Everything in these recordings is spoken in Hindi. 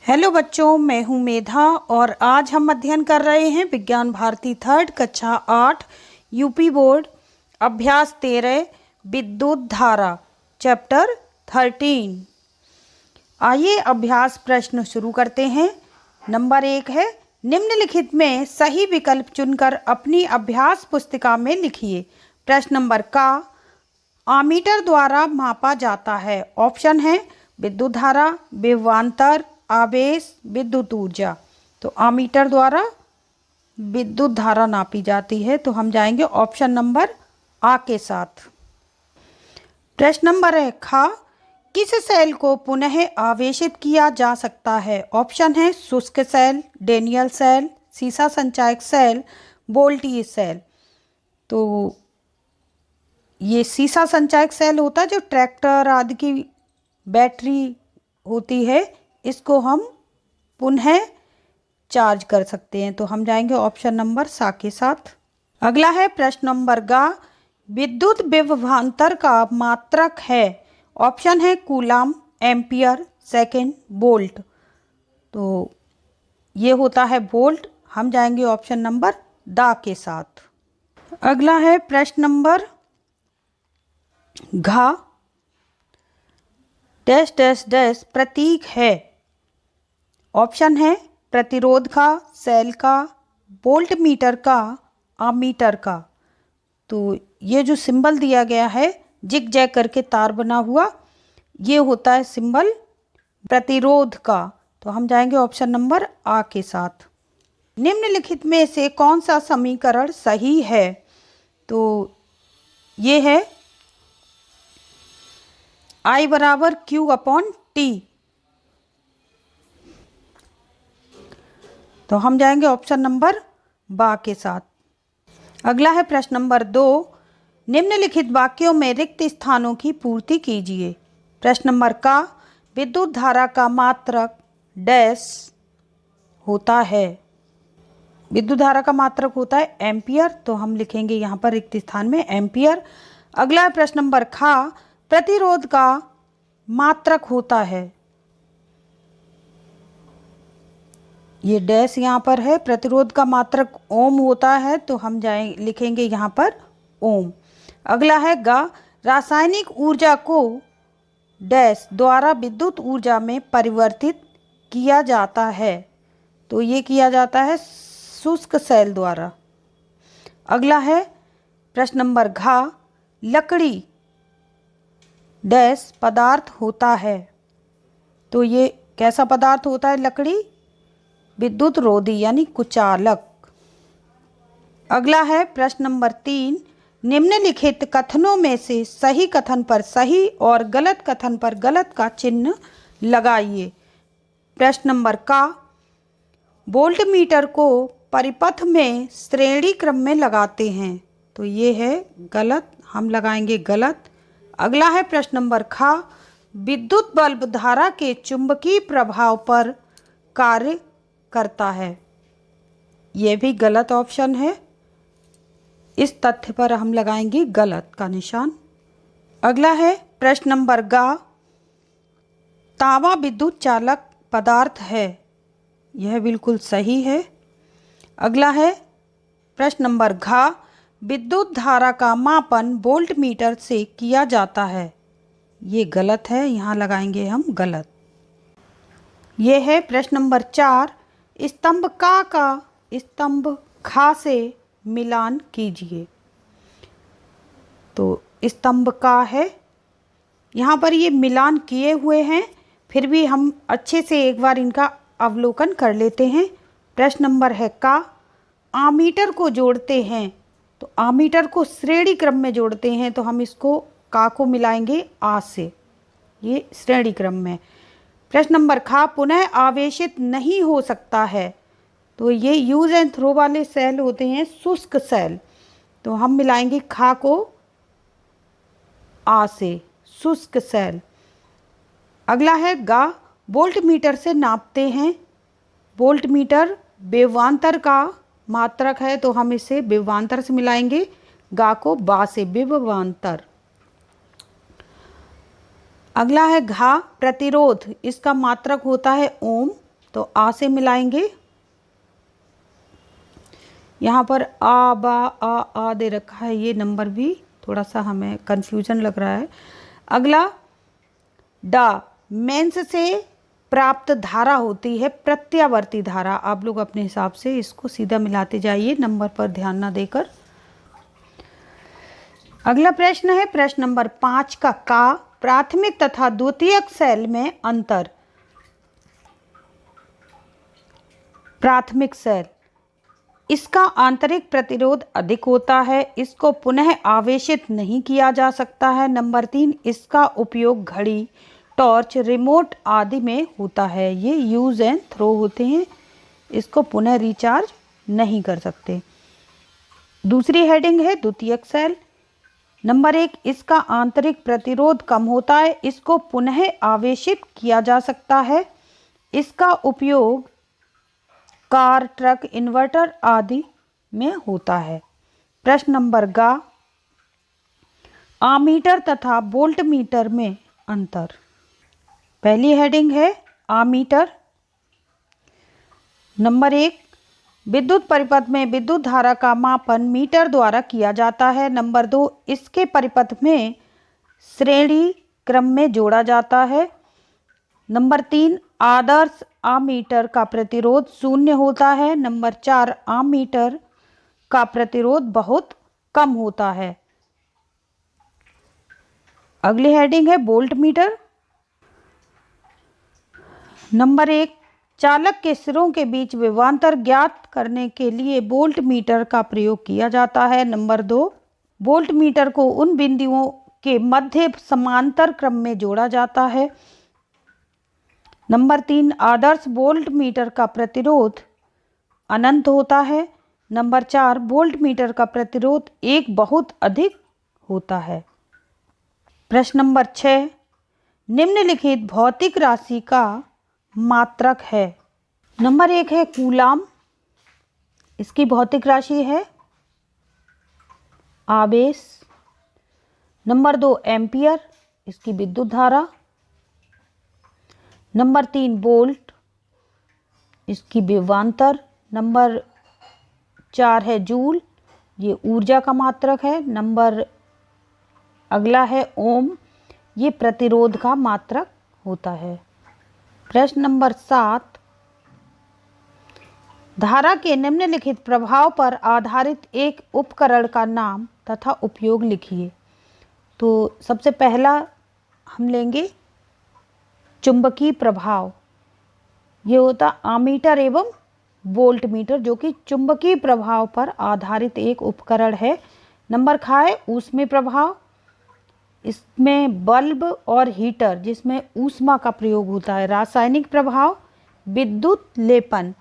हेलो बच्चों, मैं हूं मेधा और आज हम अध्ययन कर रहे हैं विज्ञान भारती थर्ड कक्षा 8 यूपी बोर्ड अभ्यास 13 विद्युत धारा चैप्टर 13। आइए अभ्यास प्रश्न शुरू करते हैं। नंबर 1 है, निम्नलिखित में सही विकल्प चुनकर अपनी अभ्यास पुस्तिका में लिखिए। प्रश्न नंबर का आमीटर द्वारा मापा जाता है। ऑप्शन है विद्युत धारा, विभवांतर, आवेश, विद्युत ऊर्जा। तो आमीटर द्वारा विद्युत धारा नापी जाती है, तो हम जाएंगे ऑप्शन नंबर आ के साथ। प्रश्न नंबर है खा, किस सेल को पुनः आवेशित किया जा सकता है। ऑप्शन है शुष्क सेल, डेनियल सेल, सीसा संचायक सेल, वोल्टेज सेल। तो ये सीसा संचायक सेल होता है जो ट्रैक्टर आदि की बैटरी होती है, इसको हम पुनः चार्ज कर सकते हैं। तो हम जाएंगे ऑप्शन नंबर सा के साथ। अगला है प्रश्न नंबर गा, विद्युत विभवांतर का मात्रक है। ऑप्शन है कूलाम, एम्पियर, सेकेंड, वोल्ट। तो ये होता है वोल्ट। हम जाएंगे ऑप्शन नंबर दा के साथ। अगला है प्रश्न नंबर घा, डैश डैश डैश प्रतीक है। ऑप्शन है प्रतिरोध का, सेल का, वोल्ट मीटर का, आमीटर का। तो ये जो सिंबल दिया गया है जिग जैग करके तार बना हुआ, ये होता है सिंबल प्रतिरोध का। तो हम जाएंगे ऑप्शन नंबर आ के साथ। निम्नलिखित में से कौन सा समीकरण सही है। तो ये है I बराबर Q अपॉन टी। तो हम जाएंगे ऑप्शन नंबर बा के साथ। अगला है प्रश्न नंबर 2, निम्नलिखित वाक्यों में रिक्त स्थानों की पूर्ति कीजिए। प्रश्न नंबर का विद्युत धारा का मात्रक डैश होता है। विद्युत धारा का मात्रक होता है एम्पियर। तो हम लिखेंगे यहाँ पर रिक्त स्थान में एम्पियर। अगला है प्रश्न नंबर खा, प्रतिरोध का मात्रक होता है। ये डैश यहाँ पर है, प्रतिरोध का मात्रक ओम होता है। तो हम लिखेंगे यहाँ पर ओम। अगला है गा, रासायनिक ऊर्जा को डैश द्वारा विद्युत ऊर्जा में परिवर्तित किया जाता है। तो ये किया जाता है शुष्क सेल द्वारा। अगला है प्रश्न नंबर घा, लकड़ी डैश पदार्थ होता है। तो ये कैसा पदार्थ होता है लकड़ी? विद्युत रोधी यानी कुचालक। अगला है प्रश्न नंबर 3, निम्नलिखित कथनों में से सही कथन पर सही और गलत कथन पर गलत का चिन्ह लगाइए। प्रश्न नंबर का वोल्ट मीटर को परिपथ में श्रेणी क्रम में लगाते हैं। तो ये है गलत, हम लगाएंगे गलत। अगला है प्रश्न नंबर खा, विद्युत बल्ब धारा के चुंबकीय प्रभाव पर कार्य करता है। यह भी गलत ऑप्शन है। इस तथ्य पर हम लगाएंगे गलत का निशान। अगला है प्रश्न नंबर गा, तांबा विद्युत चालक पदार्थ है। यह बिल्कुल सही है। अगला है प्रश्न नंबर घा, विद्युत धारा का मापन वोल्ट मीटर से किया जाता है। ये गलत है, यहाँ लगाएंगे हम गलत। ये है प्रश्न नंबर 4, स्तंभ का स्तंभ खा से मिलान कीजिए। तो स्तंभ का है, यहाँ पर ये मिलान किए हुए हैं, फिर भी हम अच्छे से एक बार इनका अवलोकन कर लेते हैं। प्रश्न नंबर है का, आमीटर को जोड़ते हैं। तो आमीटर को श्रेणी क्रम में जोड़ते हैं, तो हम इसको का को मिलाएंगे आ से, ये श्रेणी क्रम में। प्रश्न नंबर खा, पुनः आवेशित नहीं हो सकता है। तो ये यूज एंड थ्रो वाले सेल होते हैं, शुष्क सेल। तो हम मिलाएंगे खा को आ से, शुष्क सेल। अगला है गा, वोल्ट मीटर से नापते हैं। वोल्ट मीटर विभवांतर का मात्रक है, तो हम इसे विभवांतर से मिलाएंगे, गा को बा से, विभवांतर। अगला है घा, प्रतिरोध, इसका मात्रक होता है ओम। तो आ से मिलाएंगे। यहाँ पर आ बा आ दे रखा है, ये नंबर भी थोड़ा सा हमें कंफ्यूजन लग रहा है। अगला डा, मेंस से प्राप्त धारा होती है प्रत्यावर्ती धारा। आप लोग अपने हिसाब से इसको सीधा मिलाते जाइए, नंबर पर ध्यान ना देकर। अगला प्रश्न है प्रश्न नंबर 5 का प्राथमिक तथा द्वितीयक सेल में अंतर। प्राथमिक सेल, इसका आंतरिक प्रतिरोध अधिक होता है, इसको पुनः आवेशित नहीं किया जा सकता है। नंबर 3, इसका उपयोग घड़ी, टॉर्च, रिमोट आदि में होता है। ये यूज एंड थ्रो होते हैं, इसको पुनः रिचार्ज नहीं कर सकते। दूसरी हेडिंग है द्वितीयक सेल। नंबर 1, इसका आंतरिक प्रतिरोध कम होता है, इसको पुनः आवेशित किया जा सकता है। इसका उपयोग कार, ट्रक, इन्वर्टर आदि में होता है। प्रश्न नंबर गा, आमीटर तथा वोल्ट मीटर में अंतर। पहली हेडिंग है आमीटर। नंबर 1, विद्युत परिपथ में विद्युत धारा का मापन मीटर द्वारा किया जाता है। नंबर 2, इसके परिपथ में श्रेणी क्रम में जोड़ा जाता है। नंबर 3, आदर्श आमीटर का प्रतिरोध 0 होता है। नंबर 4, आमीटर का प्रतिरोध बहुत कम होता है। अगली हेडिंग है वोल्ट मीटर। नंबर 1, चालक के सिरों के बीच विभवांतर ज्ञात करने के लिए वोल्ट मीटर का प्रयोग किया जाता है। नंबर 2, वोल्ट मीटर को उन बिंदुओं के मध्य समांतर क्रम में जोड़ा जाता है। नंबर 3, आदर्श वोल्ट मीटर का प्रतिरोध अनंत होता है। नंबर 4, वोल्ट मीटर का प्रतिरोध 1 बहुत अधिक होता है। प्रश्न नंबर 6, निम्नलिखित भौतिक राशि का मात्रक है। नंबर 1 है कूलाम, इसकी भौतिक राशि है आवेश। नंबर 2, एम्पियर, इसकी विद्युत धारा। नंबर 3, वोल्ट, इसकी विभवांतर। नंबर 4 है जूल, ये ऊर्जा का मात्रक है। नंबर अगला है ओम, ये प्रतिरोध का मात्रक होता है। प्रश्न नंबर 7, धारा के निम्नलिखित प्रभाव पर आधारित एक उपकरण का नाम तथा उपयोग लिखिए। तो सबसे पहला हम लेंगे चुंबकीय प्रभाव। ये होता आमीटर एवं वोल्ट मीटर, जो कि चुंबकीय प्रभाव पर आधारित एक उपकरण है। नंबर खा है ऊष्मीय प्रभाव, इसमें बल्ब और हीटर जिसमें ऊष्मा का प्रयोग होता है। रासायनिक प्रभाव, विद्युत लेपन।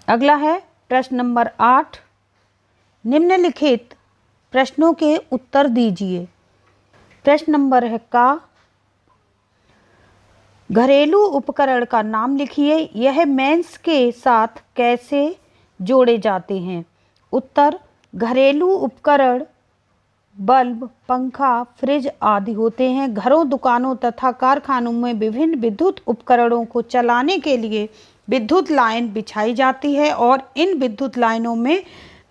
अगला है प्रश्न नंबर 8, निम्नलिखित प्रश्नों के उत्तर दीजिए। प्रश्न नंबर है का, घरेलू उपकरण का नाम लिखिए, यह मेंस के साथ कैसे जोड़े जाते हैं। उत्तर, घरेलू उपकरण बल्ब, पंखा, फ्रिज आदि होते हैं। घरों, दुकानों तथा कारखानों में विभिन्न विद्युत उपकरणों को चलाने के लिए विद्युत लाइन बिछाई जाती है और इन विद्युत लाइनों में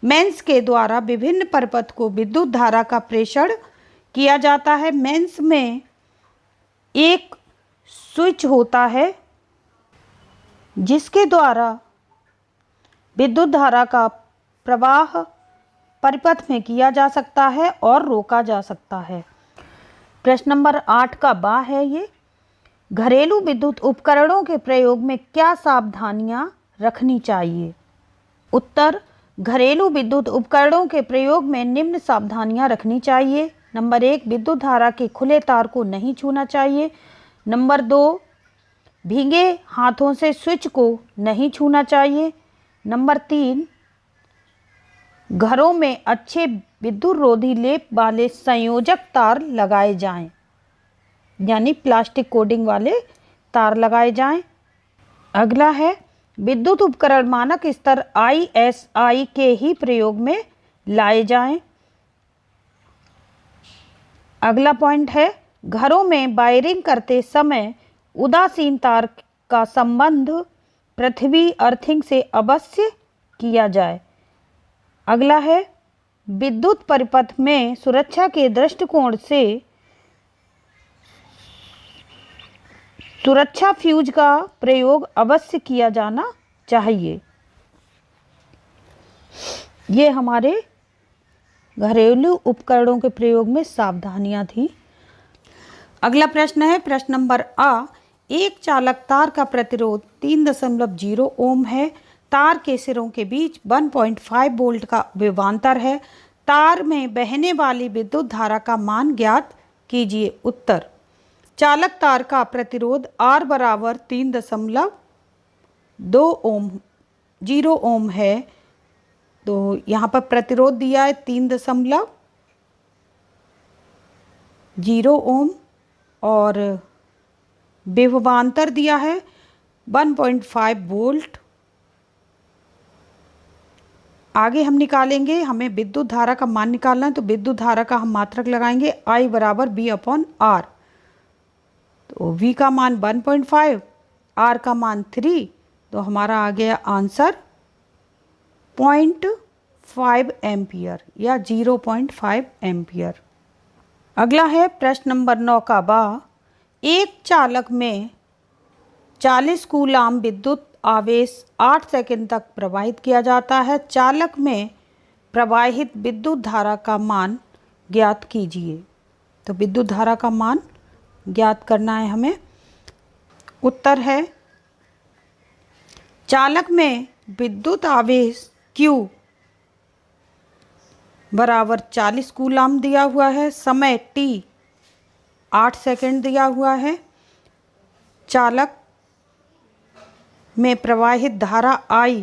मेंस के द्वारा विभिन्न परिपथ को विद्युत धारा का प्रेषण किया जाता है। मेंस में एक स्विच होता है जिसके द्वारा विद्युत धारा का प्रवाह परिपथ में किया जा सकता है और रोका जा सकता है। प्रश्न नंबर 8 का बा है ये, घरेलू विद्युत उपकरणों के प्रयोग में क्या सावधानियां रखनी चाहिए। उत्तर, घरेलू विद्युत उपकरणों के प्रयोग में निम्न सावधानियां रखनी चाहिए। नंबर 1, विद्युत धारा के खुले तार को नहीं छूना चाहिए। नंबर 2, भीगे हाथों से स्विच को नहीं छूना चाहिए। नंबर 3, घरों में अच्छे विद्युत रोधी लेप वाले संयोजक तार लगाए जाएं, यानी प्लास्टिक कोटिंग वाले तार लगाए जाएं। अगला है विद्युत उपकरण मानक स्तर ISI के ही प्रयोग में लाए जाएं। अगला पॉइंट है, घरों में वायरिंग करते समय उदासीन तार का संबंध पृथ्वी अर्थिंग से अवश्य किया जाए। अगला है विद्युत परिपथ में सुरक्षा के दृष्टिकोण से सुरक्षा फ्यूज का प्रयोग अवश्य किया जाना चाहिए। ये हमारे घरेलू उपकरणों के प्रयोग में सावधानियां थी। अगला प्रश्न है प्रश्न नंबर आ। एक चालक तार का प्रतिरोध 3.0 ओम है। तार के सिरों के बीच 1.5 वोल्ट का विभवांतर है। तार में बहने वाली विद्युत धारा का मान ज्ञात कीजिए। उत्तर, चालक तार का प्रतिरोध R बराबर 3.0 ओम है। तो यहाँ पर प्रतिरोध दिया है 3.0 ओम और विभवांतर दिया है 1.5 वोल्ट। आगे हम निकालेंगे, हमें विद्युत धारा का मान निकालना है, तो विद्युत धारा का हम मात्रक लगाएंगे I बराबर V/R। तो V का मान 1.5, R का मान 3, तो हमारा आ गया आंसर 0.5 एम्पियर या 0.5 एम्पियर। अगला है प्रश्न नंबर 9 का बा। एक चालक में 40 कूलाम विद्युत आवेश 8 सेकंड तक प्रवाहित किया जाता है। चालक में प्रवाहित विद्युत धारा का मान ज्ञात कीजिए। तो विद्युत धारा का मान ज्ञात करना है हमें। उत्तर है चालक में विद्युत आवेश Q बराबर 40 कूलाम दिया हुआ है। समय T 8 सेकंड दिया हुआ है। चालक में प्रवाहित धारा I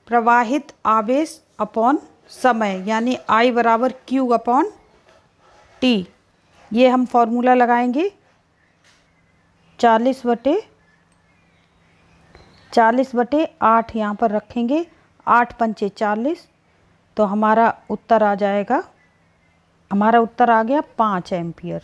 प्रवाहित आवेश अपॉन समय यानी I बराबर Q/T। ये हम फॉर्मूला लगाएंगे 40/8 यहाँ पर रखेंगे। 8 पंचे 40, तो हमारा उत्तर आ जाएगा, हमारा उत्तर आ गया 5 एम्पियर।